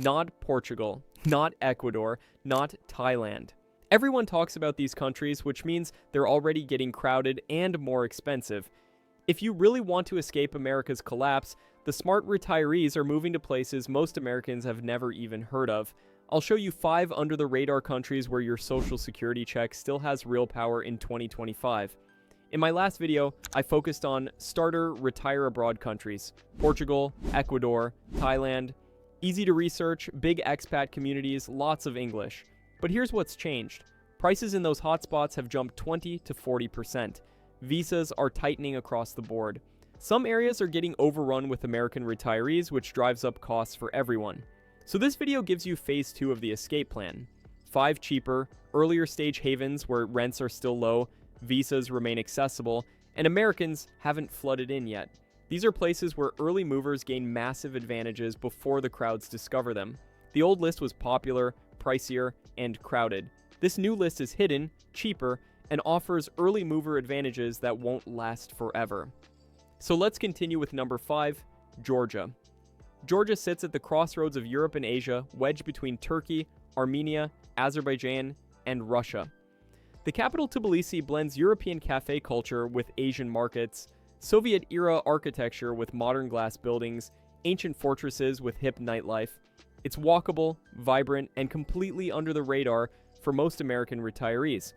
Not Portugal, not Ecuador, not Thailand. Everyone talks about these countries, which means they're already getting crowded and more expensive. If you really want to escape America's collapse, the smart retirees are moving to places most Americans have never even heard of. I'll show you 5 under-the-radar countries where your social security check still has real power in 2025. In my last video, I focused on starter retire abroad countries: Portugal, Ecuador, Thailand. Easy to research, big expat communities, lots of English. But here's what's changed. Prices in those hotspots have jumped 20 to 40%. Visas are tightening across the board. Some areas are getting overrun with American retirees, which drives up costs for everyone. So this video gives you phase 2 of the escape plan. 5 cheaper, earlier stage havens where rents are still low, visas remain accessible, and Americans haven't flooded in yet. These are places where early movers gain massive advantages before the crowds discover them. The old list was popular, pricier, and crowded. This new list is hidden, cheaper, and offers early mover advantages that won't last forever. So let's continue with number 5, Georgia. Georgia sits at the crossroads of Europe and Asia, wedged between Turkey, Armenia, Azerbaijan, and Russia. The capital Tbilisi blends European cafe culture with Asian markets, Soviet-era architecture with modern glass buildings, ancient fortresses with hip nightlife. It's walkable, vibrant, and completely under the radar for most American retirees.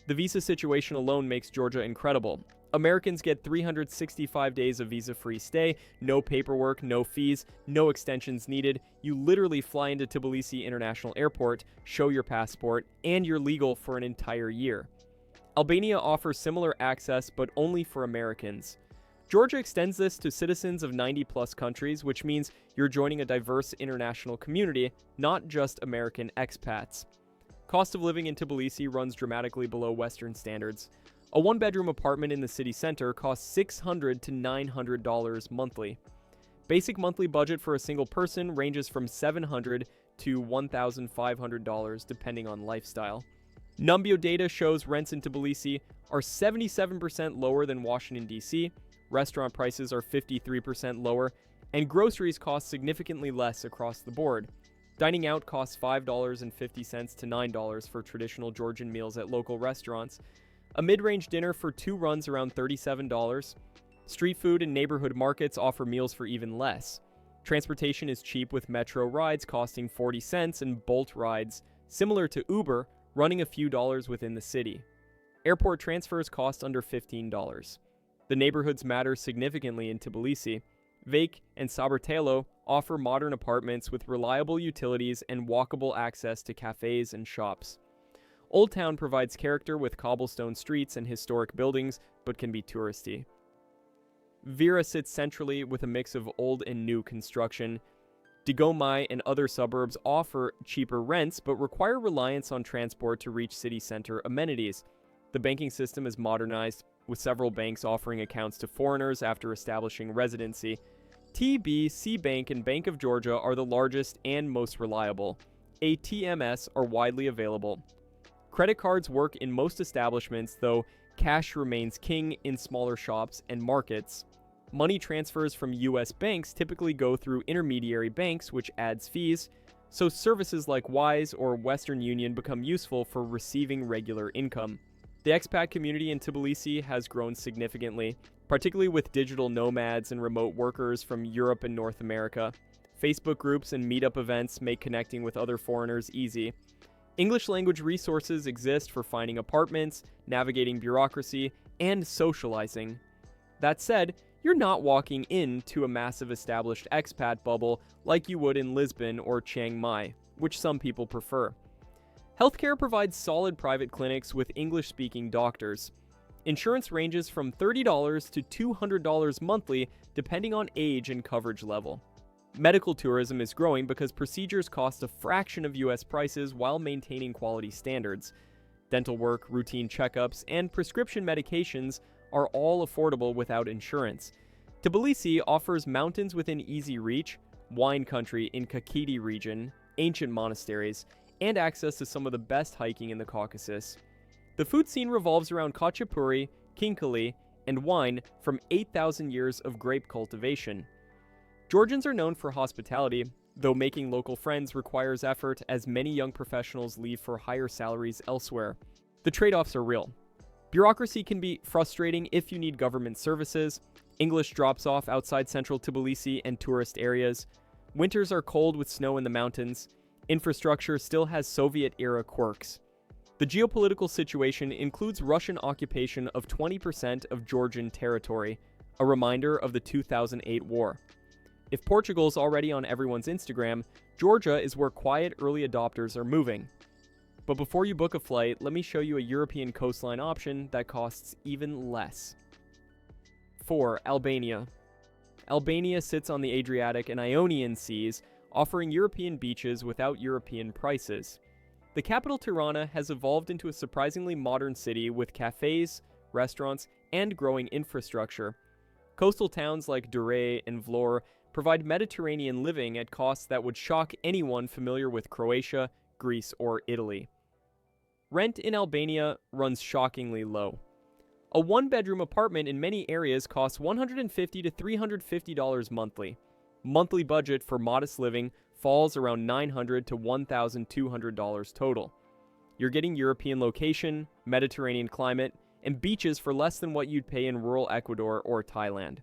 The visa situation alone makes Georgia incredible. Americans get 365 days of visa-free stay, no paperwork, no fees, no extensions needed. You literally fly into Tbilisi International Airport, show your passport, and you're legal for an entire year. Albania offers similar access, but only for Americans. Georgia extends this to citizens of 90-plus countries, which means you're joining a diverse international community, not just American expats. Cost of living in Tbilisi runs dramatically below Western standards. A one-bedroom apartment in the city center costs $600 to $900 monthly. Basic monthly budget for a single person ranges from $700 to $1,500 depending on lifestyle. Numbeo data shows rents in Tbilisi are 77% lower than Washington, D.C., restaurant prices are 53% lower, and groceries cost significantly less across the board. Dining out costs $5.50 to $9 for traditional Georgian meals at local restaurants. A mid-range dinner for 2 runs around $37. Street food and neighborhood markets offer meals for even less. Transportation is cheap with metro rides costing 40 cents and Bolt rides, similar to Uber, running a few dollars within the city. Airport transfers cost under $15. The neighborhoods matter significantly in Tbilisi. Vake and Sabertelo offer modern apartments with reliable utilities and walkable access to cafes and shops. Old Town provides character with cobblestone streets and historic buildings, but can be touristy. Vera sits centrally with a mix of old and new construction. Digomai and other suburbs offer cheaper rents, but require reliance on transport to reach city center amenities. The banking system is modernized, with several banks offering accounts to foreigners after establishing residency. TB, C-Bank, and Bank of Georgia are the largest and most reliable. ATMs are widely available. Credit cards work in most establishments, though cash remains king in smaller shops and markets. Money transfers from U.S. banks typically go through intermediary banks, which adds fees, so services like Wise or Western Union become useful for receiving regular income. The expat community in Tbilisi has grown significantly, particularly with digital nomads and remote workers from Europe and North America. Facebook groups and meetup events make connecting with other foreigners easy. English language resources exist for finding apartments, navigating bureaucracy, and socializing. That said, you're not walking into a massive established expat bubble like you would in Lisbon or Chiang Mai, which some people prefer. Healthcare provides solid private clinics with English-speaking doctors. Insurance ranges from $30 to $200 monthly depending on age and coverage level. Medical tourism is growing because procedures cost a fraction of U.S. prices while maintaining quality standards. Dental work, routine checkups, and prescription medications are all affordable without insurance. Tbilisi offers mountains within easy reach, wine country in Kakheti region, ancient monasteries, and access to some of the best hiking in the Caucasus. The food scene revolves around khachapuri, kinkali, and wine from 8,000 years of grape cultivation. Georgians are known for hospitality. though making local friends requires effort as many young professionals leave for higher salaries elsewhere. The trade-offs are real. Bureaucracy can be frustrating if you need government services. English drops off outside central Tbilisi and tourist areas. Winters are cold with snow in the mountains. Infrastructure still has Soviet-era quirks. The geopolitical situation includes Russian occupation of 20% of Georgian territory, a reminder of the 2008 war. If Portugal's already on everyone's Instagram, Georgia is where quiet early adopters are moving. But before you book a flight, let me show you a European coastline option that costs even less. 4. Albania. Albania sits on the Adriatic and Ionian Seas, offering European beaches without European prices. The capital Tirana has evolved into a surprisingly modern city with cafes, restaurants, and growing infrastructure. Coastal towns like Dure and Vlor provide Mediterranean living at costs that would shock anyone familiar with Croatia, Greece, or Italy. Rent in Albania runs shockingly low. A one-bedroom apartment in many areas costs $150 to $350 monthly. Monthly budget for modest living falls around $900 to $1,200 total. You're getting European location, Mediterranean climate, and beaches for less than what you'd pay in rural Ecuador or Thailand.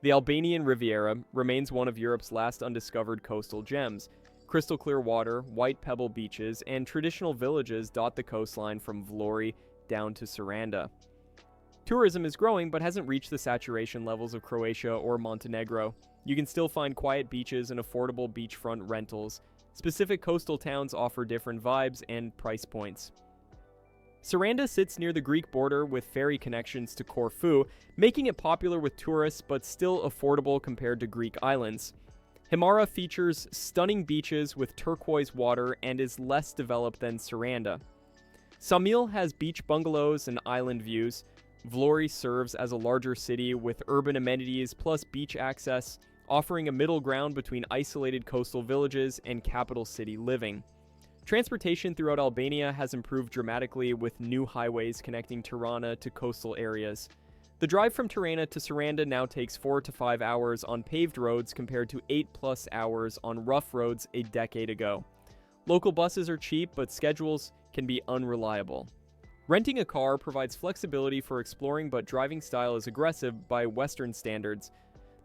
The Albanian Riviera remains one of Europe's last undiscovered coastal gems. Crystal clear water, white pebble beaches, and traditional villages dot the coastline from Vlori down to Saranda. Tourism is growing but hasn't reached the saturation levels of Croatia or Montenegro. You can still find quiet beaches and affordable beachfront rentals. Specific coastal towns offer different vibes and price points. Saranda sits near the Greek border with ferry connections to Corfu, making it popular with tourists but still affordable compared to Greek islands. Himara features stunning beaches with turquoise water and is less developed than Saranda. Samil has beach bungalows and island views. Vlori serves as a larger city with urban amenities plus beach access, offering a middle ground between isolated coastal villages and capital city living. Transportation throughout Albania has improved dramatically with new highways connecting Tirana to coastal areas. The drive from Tirana to Saranda now takes 4 to 5 hours on paved roads compared to 8+ hours on rough roads a decade ago. Local buses are cheap, but schedules can be unreliable. Renting a car provides flexibility for exploring, but driving style is aggressive by Western standards.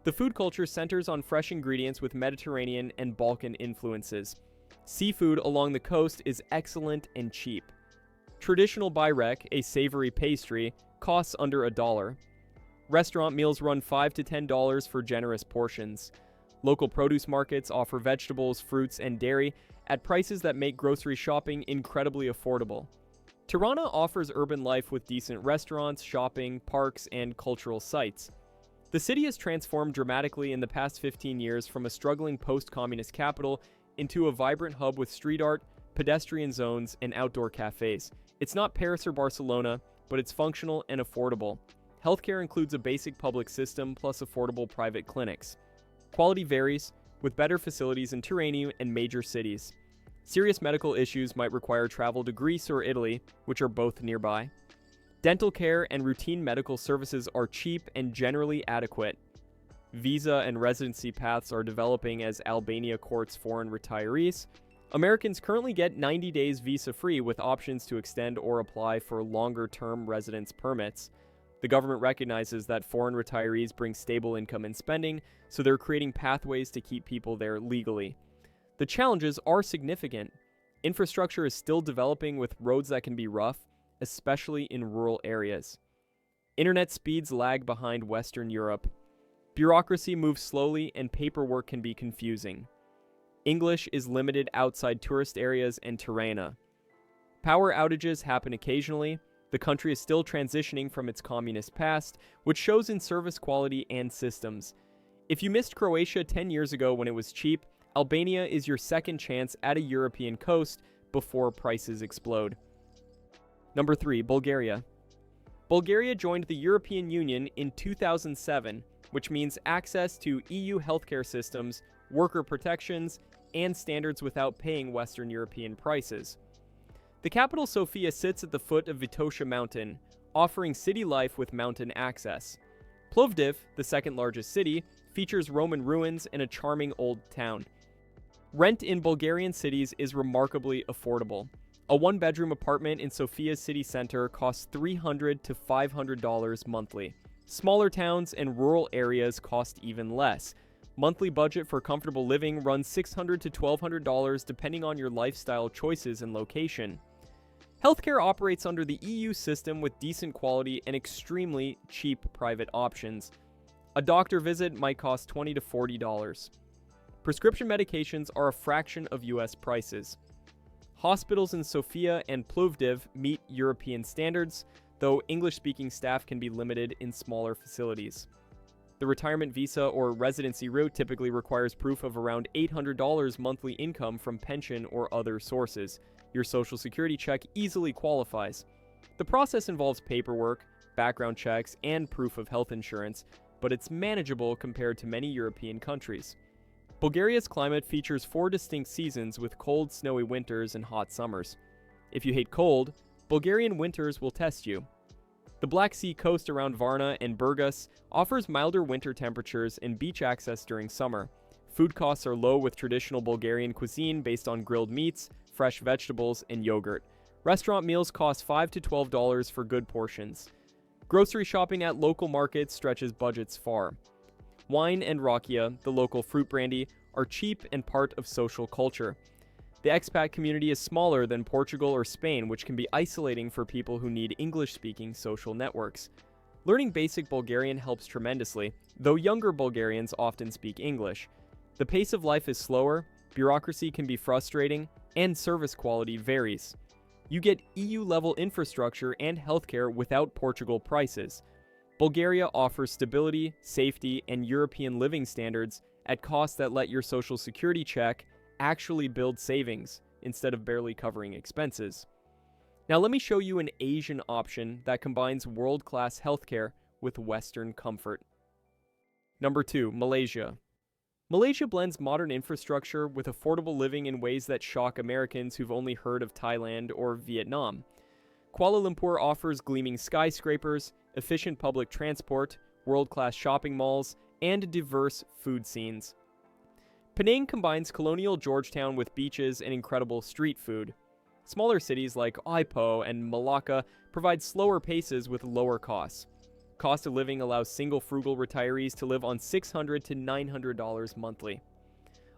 The food culture centers on fresh ingredients with Mediterranean and Balkan influences. Seafood along the coast is excellent and cheap. Traditional byrek, a savory pastry, costs under $1. Restaurant meals run $5 to $10 for generous portions. Local produce markets offer vegetables, fruits, and dairy at prices that make grocery shopping incredibly affordable. Tirana offers urban life with decent restaurants, shopping, parks, and cultural sites. The city has transformed dramatically in the past 15 years from a struggling post-communist capital into a vibrant hub with street art, pedestrian zones, and outdoor cafes. It's not Paris or Barcelona, but it's functional and affordable. Healthcare includes a basic public system plus affordable private clinics. Quality varies, with better facilities in Tirana and major cities. Serious medical issues might require travel to Greece or Italy, which are both nearby. Dental care and routine medical services are cheap and generally adequate. Visa and residency paths are developing as Albania courts foreign retirees. Americans currently get 90 days visa-free with options to extend or apply for longer-term residence permits. The government recognizes that foreign retirees bring stable income and spending, so they're creating pathways to keep people there legally. The challenges are significant. Infrastructure is still developing with roads that can be rough, especially in rural areas. Internet speeds lag behind Western Europe. Bureaucracy moves slowly and paperwork can be confusing. English is limited outside tourist areas and Tirana. Power outages happen occasionally. The country is still transitioning from its communist past, which shows in service quality and systems. If you missed Croatia 10 years ago when it was cheap, Albania is your second chance at a European coast before prices explode. Number 3, Bulgaria. Bulgaria joined the European Union in 2007, which means access to EU healthcare systems, worker protections, and standards without paying Western European prices. The capital Sofia sits at the foot of Vitosha Mountain, offering city life with mountain access. Plovdiv, the second largest city, features Roman ruins and a charming old town. Rent in Bulgarian cities is remarkably affordable. A one-bedroom apartment in Sofia's city center costs $300 to $500 monthly. Smaller towns and rural areas cost even less. Monthly budget for comfortable living runs $600 to $1,200 depending on your lifestyle choices and location. Healthcare operates under the EU system with decent quality and extremely cheap private options. A doctor visit might cost $20 to $40. Prescription medications are a fraction of US prices. Hospitals in Sofia and Plovdiv meet European standards, though English-speaking staff can be limited in smaller facilities. The retirement visa or residency route typically requires proof of around $800 monthly income from pension or other sources. Your social security check easily qualifies. The process involves paperwork, background checks, and proof of health insurance, but it's manageable compared to many European countries. Bulgaria's climate features 4 distinct seasons with cold, snowy winters and hot summers. If you hate cold, Bulgarian winters will test you. The Black Sea coast around Varna and Burgas offers milder winter temperatures and beach access during summer. Food costs are low with traditional Bulgarian cuisine based on grilled meats, fresh vegetables, and yogurt. Restaurant meals cost $5 to $12 for good portions. Grocery shopping at local markets stretches budgets far. Wine and rakia, the local fruit brandy, are cheap and part of social culture. The expat community is smaller than Portugal or Spain, which can be isolating for people who need English-speaking social networks. Learning basic Bulgarian helps tremendously, though younger Bulgarians often speak English. The pace of life is slower, bureaucracy can be frustrating, and service quality varies. You get EU-level infrastructure and healthcare without Portugal prices. Bulgaria offers stability, safety, and European living standards at costs that let your social security check actually build savings instead of barely covering expenses. Now let me show you an Asian option that combines world-class healthcare with Western comfort. Number 2, Malaysia. Malaysia blends modern infrastructure with affordable living in ways that shock Americans who've only heard of Thailand or Vietnam. Kuala Lumpur offers gleaming skyscrapers, efficient public transport, world-class shopping malls, and diverse food scenes. Penang combines colonial Georgetown with beaches and incredible street food. Smaller cities like Ipoh and Malacca provide slower paces with lower costs. Cost of living allows single frugal retirees to live on $600 to $900 monthly.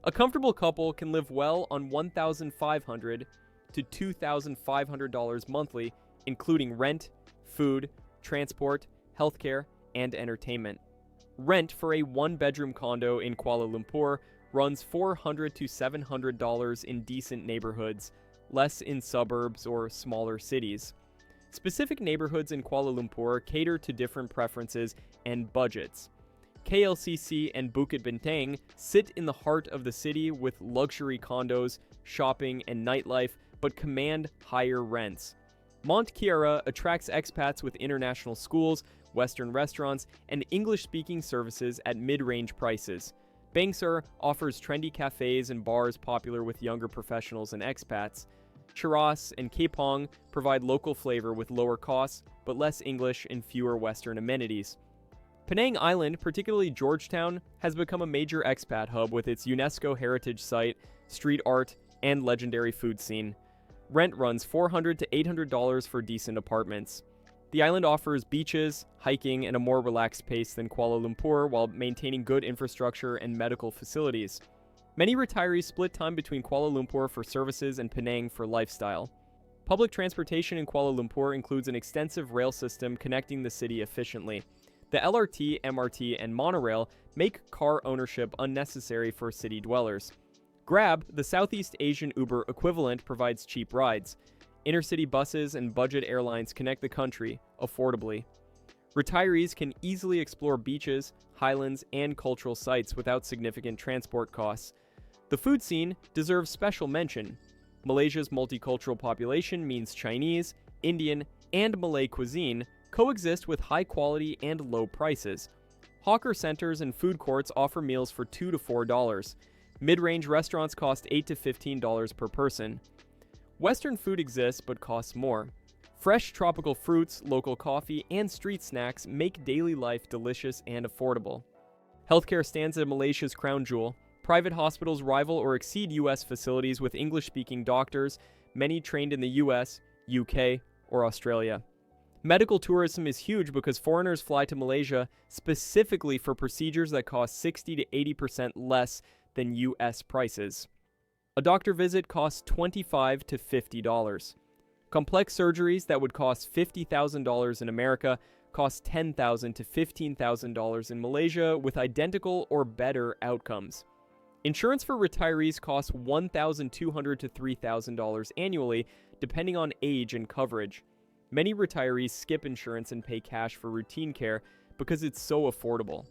A comfortable couple can live well on $1,500 to $2,500 monthly, including rent, food, transport, healthcare, and entertainment. Rent for a one-bedroom condo in Kuala Lumpur runs $400 to $700 in decent neighborhoods, less in suburbs or smaller cities. Specific neighborhoods in Kuala Lumpur cater to different preferences and budgets. KLCC and Bukit Bintang sit in the heart of the city with luxury condos, shopping, and nightlife, but command higher rents. Mont Kiara attracts expats with international schools, Western restaurants, and English-speaking services at mid-range prices. Bangsar offers trendy cafes and bars popular with younger professionals and expats. Cheras and Kepong provide local flavor with lower costs, but less English and fewer Western amenities. Penang Island, particularly Georgetown, has become a major expat hub with its UNESCO heritage site, street art, and legendary food scene. Rent runs $400 to $800 for decent apartments. The island offers beaches, hiking, and a more relaxed pace than Kuala Lumpur while maintaining good infrastructure and medical facilities. Many retirees split time between Kuala Lumpur for services and Penang for lifestyle. Public transportation in Kuala Lumpur includes an extensive rail system connecting the city efficiently. The LRT, MRT, and monorail make car ownership unnecessary for city dwellers. Grab, the Southeast Asian Uber equivalent, provides cheap rides. Intercity buses and budget airlines connect the country affordably. Retirees can easily explore beaches, highlands, and cultural sites without significant transport costs. The food scene deserves special mention. Malaysia's multicultural population means Chinese, Indian, and Malay cuisine coexist with high quality and low prices. Hawker centers and food courts offer meals for $2 to $4. Mid-range restaurants cost $8 to $15 per person. Western food exists but costs more. Fresh tropical fruits, local coffee, and street snacks make daily life delicious and affordable. Healthcare stands as Malaysia's crown jewel. Private hospitals rival or exceed U.S. facilities with English-speaking doctors, many trained in the U.S., UK, or Australia. Medical tourism is huge because foreigners fly to Malaysia specifically for procedures that cost 60 to 80% less than U.S. prices. A doctor visit costs $25 to $50. Complex surgeries that would cost $50,000 in America cost $10,000 to $15,000 in Malaysia with identical or better outcomes. Insurance for retirees costs $1,200 to $3,000 annually, depending on age and coverage. Many retirees skip insurance and pay cash for routine care because it's so affordable.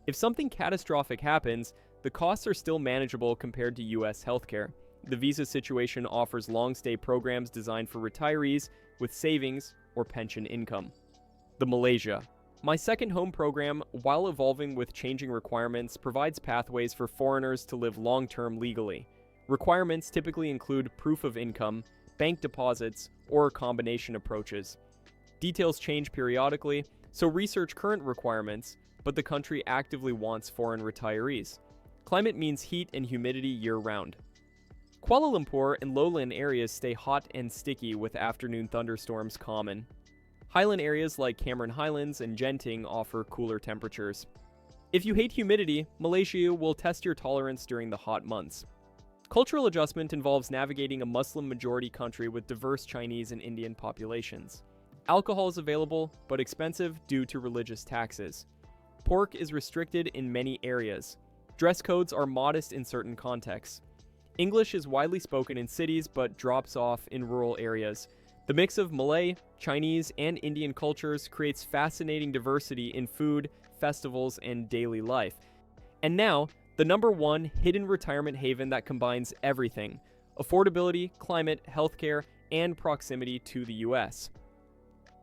If something catastrophic happens, the costs are still manageable compared to U.S. healthcare. The visa situation offers long-stay programs designed for retirees with savings or pension income. The Malaysia. My second home program, while evolving with changing requirements, provides pathways for foreigners to live long-term legally. Requirements typically include proof of income, bank deposits, or combination approaches. Details change periodically, so research current requirements, but the country actively wants foreign retirees. Climate means heat and humidity year-round. Kuala Lumpur and lowland areas stay hot and sticky with afternoon thunderstorms common. Highland areas like Cameron Highlands and Genting offer cooler temperatures. If you hate humidity, Malaysia will test your tolerance during the hot months. Cultural adjustment involves navigating a Muslim-majority country with diverse Chinese and Indian populations. Alcohol is available, but expensive due to religious taxes. Pork is restricted in many areas. Dress codes are modest in certain contexts. English is widely spoken in cities but drops off in rural areas. The mix of Malay, Chinese, and Indian cultures creates fascinating diversity in food, festivals, and daily life. And now, the number one hidden retirement haven that combines everything: affordability, climate, healthcare, and proximity to the U.S.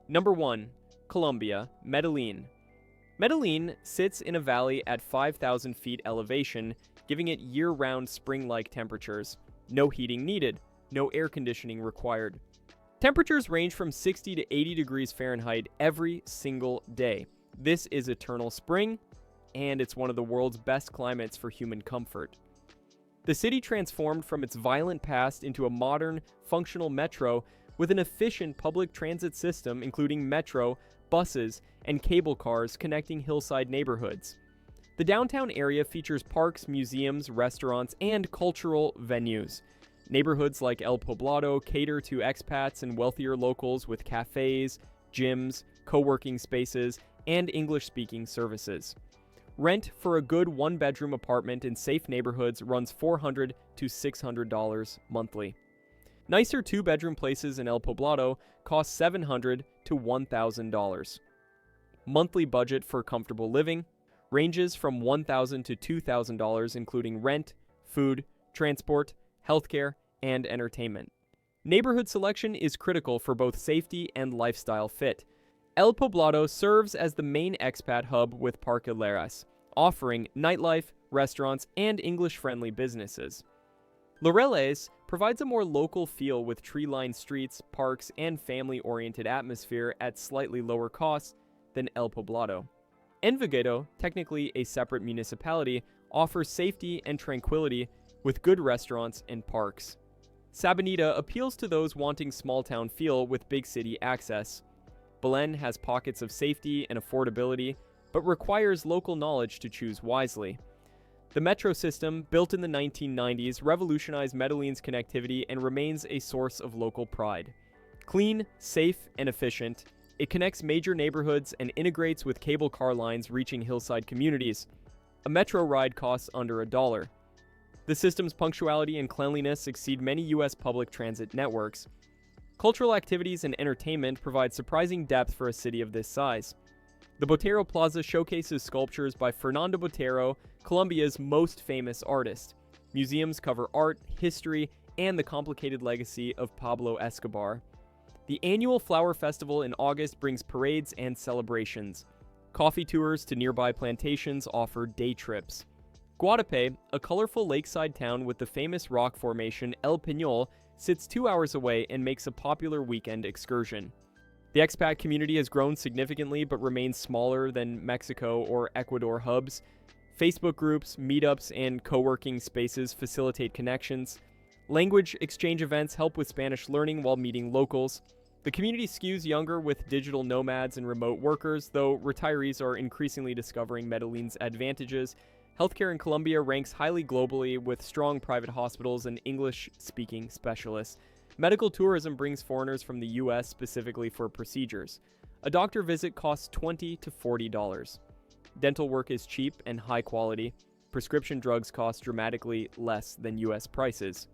Number 1. Colombia, Medellin. Medellin sits in a valley at 5,000 feet elevation, giving it year-round spring-like temperatures. No heating needed, no air conditioning required. Temperatures range from 60 to 80 degrees Fahrenheit every single day. This is eternal spring, and it's one of the world's best climates for human comfort. The city transformed from its violent past into a modern, functional metro with an efficient public transit system including metro, buses, and cable cars connecting hillside neighborhoods. The downtown area features parks, museums, restaurants, and cultural venues. Neighborhoods like El Poblado cater to expats and wealthier locals with cafes, gyms, co-working spaces, and English-speaking services. Rent for a good one-bedroom apartment in safe neighborhoods runs $400 to $600 monthly. Nicer two-bedroom places in El Poblado cost $700 to $1,000. Monthly budget for comfortable living ranges from $1,000 to $2,000, including rent, food, transport, healthcare, and entertainment. Neighborhood selection is critical for both safety and lifestyle fit. El Poblado serves as the main expat hub with Parqueleras, offering nightlife, restaurants, and English-friendly businesses. Laureles provides a more local feel with tree-lined streets, parks, and family-oriented atmosphere at slightly lower costs than El Poblado. Envigado, technically a separate municipality, offers safety and tranquility with good restaurants and parks. Sabanita appeals to those wanting small-town feel with big city access. Belen has pockets of safety and affordability, but requires local knowledge to choose wisely. The metro system, built in the 1990s, revolutionized Medellin's connectivity and remains a source of local pride. Clean, safe, and efficient, it connects major neighborhoods and integrates with cable car lines reaching hillside communities. A metro ride costs under $1. The system's punctuality and cleanliness exceed many U.S. public transit networks. Cultural activities and entertainment provide surprising depth for a city of this size. The Botero Plaza showcases sculptures by Fernando Botero, Colombia's most famous artist. Museums cover art, history, and the complicated legacy of Pablo Escobar. The annual Flower Festival in August brings parades and celebrations. Coffee tours to nearby plantations offer day trips. Guadape, a colorful lakeside town with the famous rock formation El Peñol, sits 2 hours away and makes a popular weekend excursion. The expat community has grown significantly but remains smaller than Mexico or Ecuador hubs. Facebook groups, meetups, and co-working spaces facilitate connections. Language exchange events help with Spanish learning while meeting locals. The community skews younger with digital nomads and remote workers, though retirees are increasingly discovering Medellin's advantages. Healthcare in Colombia ranks highly globally with strong private hospitals and English-speaking specialists. Medical tourism brings foreigners from the US specifically for procedures. A doctor visit costs $20 to $40. Dental work is cheap and high quality. Prescription drugs cost dramatically less than US prices.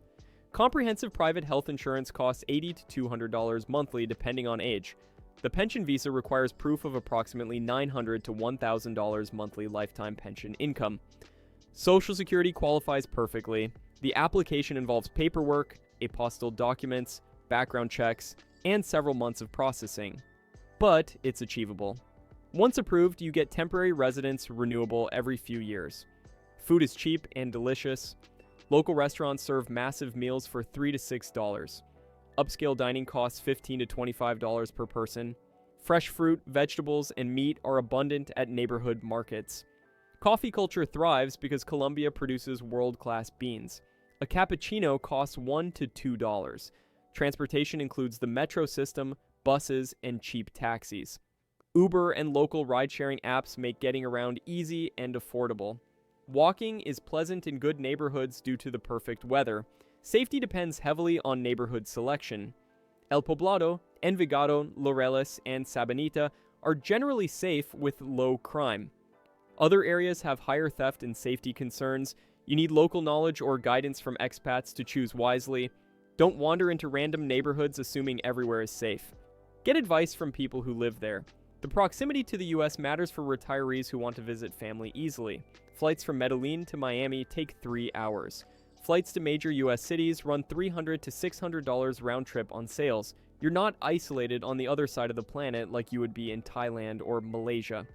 Comprehensive private health insurance costs $80 to $200 monthly depending on age. The pension visa requires proof of approximately $900 to $1,000 monthly lifetime pension income. Social Security qualifies perfectly. The application involves paperwork, apostille documents, background checks, and several months of processing. But it's achievable. Once approved, you get temporary residence renewable every few years. Food is cheap and delicious. Local restaurants serve massive meals for $3 to $6. Upscale dining costs $15 to $25 per person. Fresh fruit, vegetables, and meat are abundant at neighborhood markets. Coffee culture thrives because Colombia produces world-class beans. A cappuccino costs $1 to $2. Transportation includes the metro system, buses, and cheap taxis. Uber and local ride-sharing apps make getting around easy and affordable. Walking is pleasant in good neighborhoods due to the perfect weather. Safety depends heavily on neighborhood selection. El Poblado, Envigado, Laureles, and Sabanita are generally safe with low crime. Other areas have higher theft and safety concerns. You need local knowledge or guidance from expats to choose wisely. Don't wander into random neighborhoods assuming everywhere is safe. Get advice from people who live there. The proximity to the US matters for retirees who want to visit family easily. Flights from Medellin to Miami take 3 hours. Flights to major US cities run $300 to $600 round trip on sales. You're not isolated on the other side of the planet like you would be in Thailand or Malaysia.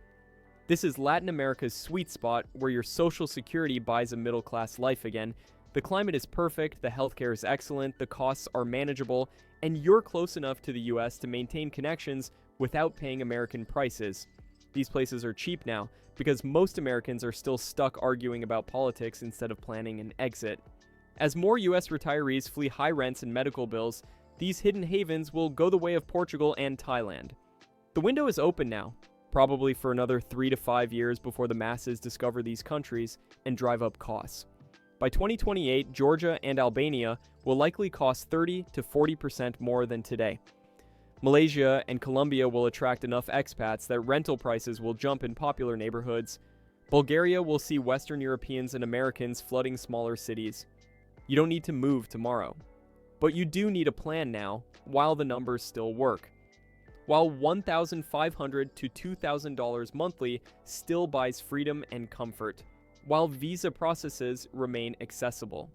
This is Latin America's sweet spot where your social security buys a middle-class life again. The climate is perfect, the healthcare is excellent, the costs are manageable, and you're close enough to the US to maintain connections without paying American prices. These places are cheap now because most Americans are still stuck arguing about politics instead of planning an exit. As more US retirees flee high rents and medical bills, these hidden havens will go the way of Portugal and Thailand. The window is open now, probably for another 3 to 5 years before the masses discover these countries and drive up costs. By 2028, Georgia and Albania will likely cost 30 to 40% more than today. Malaysia and Colombia will attract enough expats that rental prices will jump in popular neighborhoods. Bulgaria will see Western Europeans and Americans flooding smaller cities. You don't need to move tomorrow, but you do need a plan now while the numbers still work. While $1,500 to $2,000 monthly still buys freedom and comfort, while visa processes remain accessible,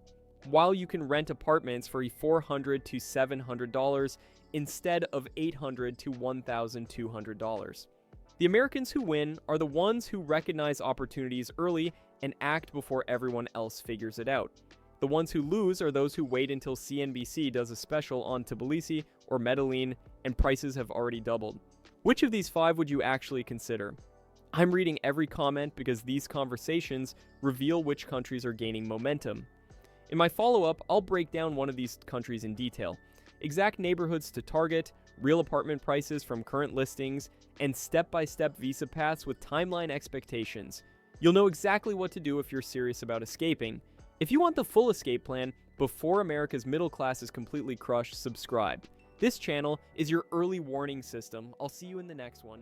while you can rent apartments for $400 to $700 instead of $800 to $1,200. The Americans who win are the ones who recognize opportunities early and act before everyone else figures it out. The ones who lose are those who wait until CNBC does a special on Tbilisi or Medellin and prices have already doubled. Which of these 5 would you actually consider? I'm reading every comment because these conversations reveal which countries are gaining momentum. In my follow-up, I'll break down one of these countries in detail. Exact neighborhoods to target, real apartment prices from current listings, and step-by-step visa paths with timeline expectations. You'll know exactly what to do if you're serious about escaping. If you want the full escape plan before America's middle class is completely crushed, subscribe. This channel is your early warning system. I'll see you in the next one.